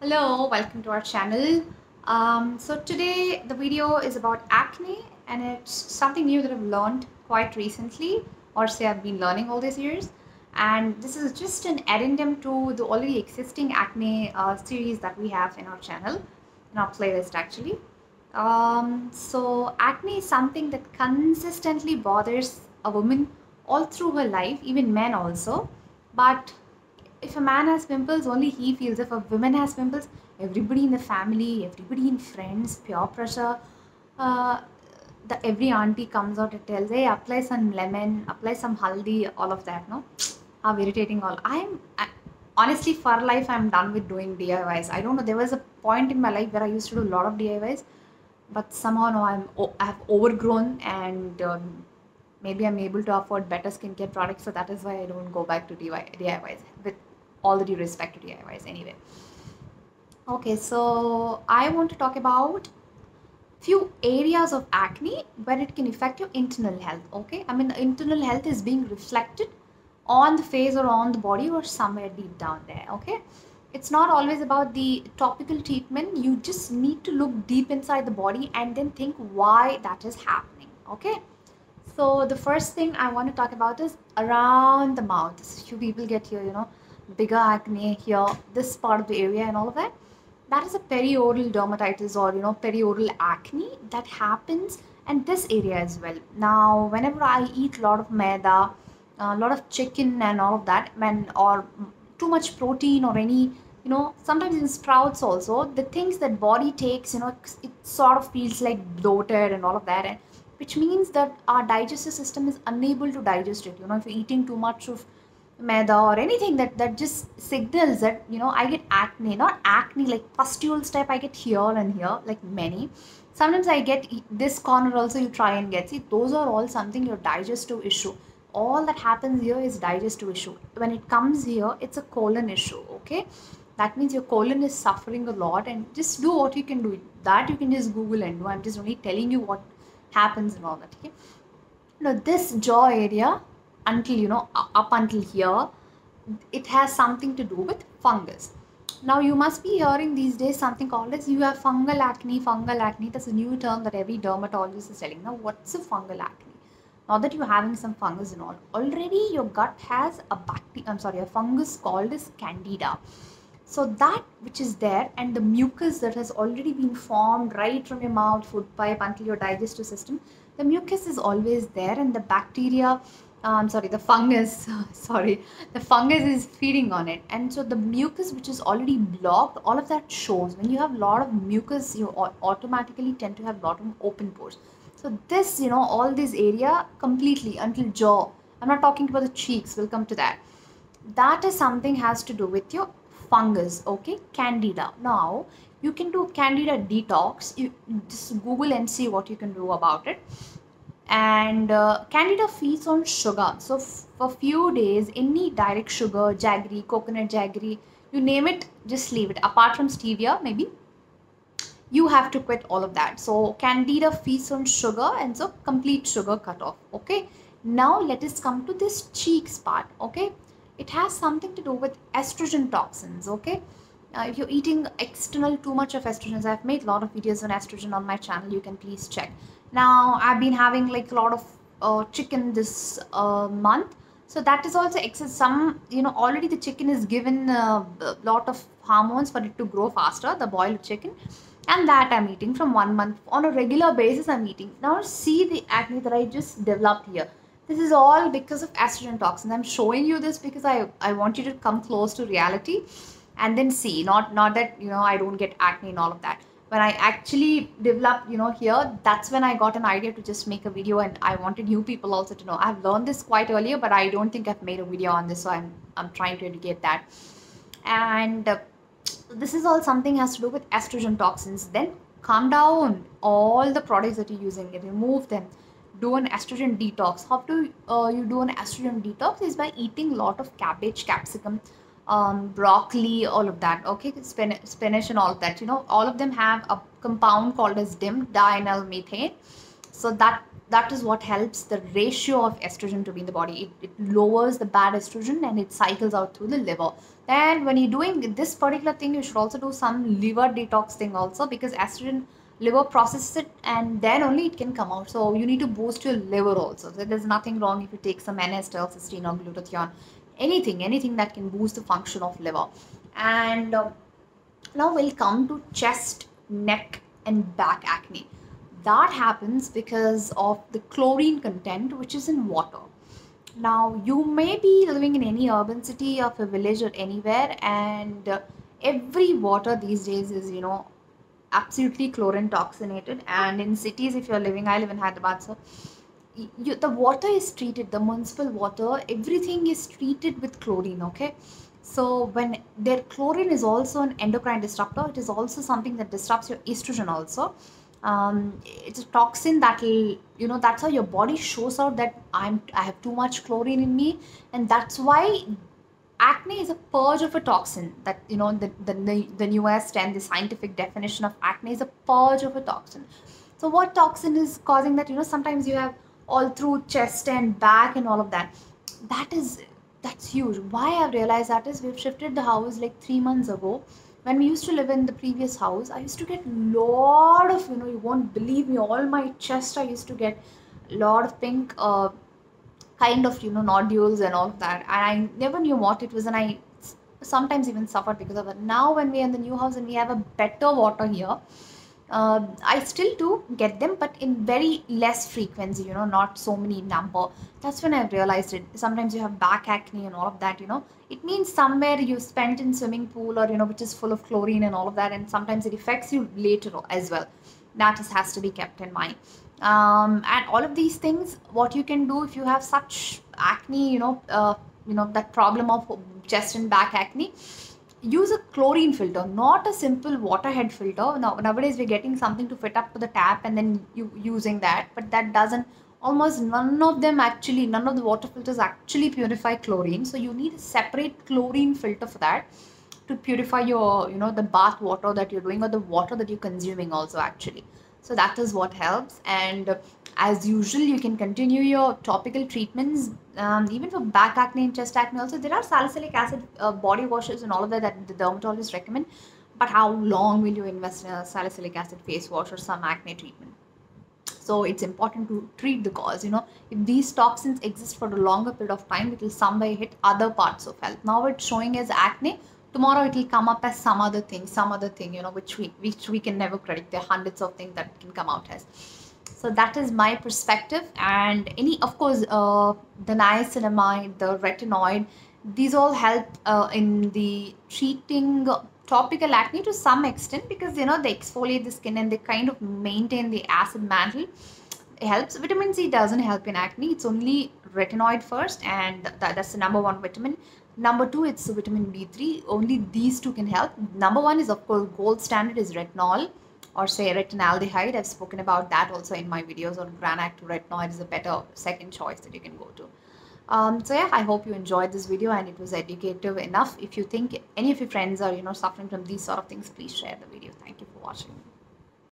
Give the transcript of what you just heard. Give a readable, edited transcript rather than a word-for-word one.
Hello, welcome to our channel. So today the video is about acne, and it's something new that I've learned quite recently, or say I've been learning all these years. And this is just an addendum to the already existing acne series that we have in our channel, in our playlist actually. So acne is something that consistently bothers a woman all through her life, even men also. But if a man has pimples, only he feels. If a woman has pimples, everybody in the family, everybody in friends, peer pressure, uh, every auntie comes out and tells, hey, apply some lemon, apply some haldi, all of that, no? How irritating all. Honestly, for life, I'm done with doing DIYs. I don't know, there was a point in my life where I used to do a lot of DIYs, but somehow now I've overgrown and maybe I'm able to afford better skincare products, so that is why I don't go back to DIYs, with all the due respect to DIYs anyway. Okay, so I want to talk about few areas of acne where it can affect your internal health. Okay, I mean, the internal health is being reflected on the face or on the body or somewhere deep down there. Okay, it's not always about the topical treatment. You just need to look deep inside the body and then think why that is happening. Okay, so the first thing I want to talk about is around the mouth. Few people get here, bigger acne here, this part of the area and all of that. That is a perioral dermatitis, or perioral acne that happens in this area as well. Now, whenever I eat a lot of maida, a lot of chicken and all of that, or too much protein or any, sometimes in sprouts also, the things that body takes, it sort of feels like bloated and all of that, and which means that our digestive system is unable to digest it. If you're eating too much of maida or anything that just signals that I get acne, not acne like pustules type, I get here and here, like many. Sometimes I get this corner also, you try and get, see, those are all something your digestive issue. All that happens here is digestive issue. When it comes here, it's a colon issue. Okay, that means your colon is suffering a lot, and just do what you can do. That you can just Google and do. I'm just only telling you what happens and all that. Okay, now this jaw area, until up until here, it has something to do with fungus. Now you must be hearing these days something called as you have fungal acne. Fungal acne, that's a new term that every dermatologist is telling. Now what's a fungal acne? Now that you're having some fungus and all, already your gut has a fungus called as Candida. So that which is there, and the mucus that has already been formed right from your mouth, food pipe until your digestive system, the mucus is always there, and the bacteria, the fungus, the fungus is feeding on it. And so the mucus which is already blocked, all of that shows. When you have a lot of mucus, you automatically tend to have a lot of open pores. So this, all this area completely until jaw. I'm not talking about the cheeks, we'll come to that. That is something has to do with your fungus. Okay, Candida. Now you can do Candida detox. You just Google and see what you can do about it. And Candida feeds on sugar, so for few days any direct sugar, jaggery, coconut jaggery, you name it, just leave it. Apart from stevia, maybe you have to quit all of that. So Candida feeds on sugar, and so complete sugar cut off. Okay, now let us come to this cheeks part. Okay, it has something to do with estrogen toxins. Okay, if you're eating external too much of estrogens, I've made a lot of videos on estrogen on my channel, you can please check. Now I've been having like a lot of chicken this month, so that is also excess. Some, already the chicken is given a lot of hormones for it to grow faster, the boiled chicken, and that I'm eating from 1 month on a regular basis. I'm eating. Now see the acne that I just developed here. This is all because of estrogen toxins. I'm showing you this because I want you to come close to reality and then see, not that I don't get acne and all of that. When I actually developed here, that's when I got an idea to just make a video, and I wanted you people also to know. I've learned this quite earlier, but I don't think I've made a video on this, so I'm trying to educate that. And this is all something has to do with estrogen toxins. Then calm down all the products that you're using, remove them, do an estrogen detox. How do you do an estrogen detox? Is by eating a lot of cabbage, capsicum, broccoli, all of that. Okay, spinach and all of that. All of them have a compound called as dimenyl methane. So that is what helps the ratio of estrogen to be in the body. It lowers the bad estrogen and it cycles out through the liver. Then when you're doing this particular thing, you should also do some liver detox thing also, because estrogen liver processes it and then only it can come out. So you need to boost your liver also. So there's nothing wrong if you take some N-acetyl cysteine or glutathione, anything that can boost the function of liver. And now we'll come to chest, neck, and back acne. That happens because of the chlorine content which is in water. Now, you may be living in any urban city of a village or anywhere, and every water these days is, absolutely chlorine toxinated. And in cities, if you're living, I live in Hyderabad, so the water is treated, the municipal water, everything is treated with chlorine, okay? So when their chlorine is also an endocrine disruptor, it is also something that disrupts your estrogen also. It's a toxin that will, that's how your body shows out that I have too much chlorine in me, and that's why acne is a purge of a toxin. That, the newest and the scientific definition of acne is a purge of a toxin. So what toxin is causing that? Sometimes you have all through chest and back and all of that. That's huge. Why I've realized that is, we've shifted the house like 3 months ago. When we used to live in the previous house, I used to get lot of, you won't believe me, all my chest I used to get a lot of pink kind of, nodules and all of that, and I never knew what it was, and I sometimes even suffered because of it. Now when we're in the new house and we have a better water here, I still do get them, but in very less frequency, not so many number. That's when I've realized it. Sometimes you have back acne and all of that, it means somewhere you spent in swimming pool, or, which is full of chlorine and all of that, and sometimes it affects you later as well. That has to be kept in mind. And all of these things, what you can do if you have such acne, that problem of chest and back acne, use a chlorine filter, not a simple waterhead filter. Now nowadays we're getting something to fit up to the tap and then you using that, but that doesn't, almost none of the water filters actually purify chlorine. So you need a separate chlorine filter for that, to purify your, the bath water that you're doing, or the water that you're consuming also actually. So that is what helps. And as usual, you can continue your topical treatments, even for back acne and chest acne also. There are salicylic acid body washes and all of that the dermatologists recommend, but how long will you invest in a salicylic acid face wash or some acne treatment? So it's important to treat the cause. If these toxins exist for a longer period of time, it will some way hit other parts of health. Now it's showing as acne, tomorrow it will come up as some other thing, which we can never predict. There are hundreds of things that can come out as. So that is my perspective. And of course, the niacinamide, the retinoid, these all help in the treating topical acne to some extent, because they exfoliate the skin and they kind of maintain the acid mantle. It helps. Vitamin C doesn't help in acne. It's only retinoid first, and that's the number one vitamin. Number two, it's vitamin B3. Only these two can help. Number one is, of course, gold standard is retinol, or say retinaldehyde. I've spoken about that also in my videos on Granac to retinoid is a better second choice that you can go to. So yeah, I hope you enjoyed this video and it was educative enough. If you think any of your friends are, suffering from these sort of things, please share the video. Thank you for watching.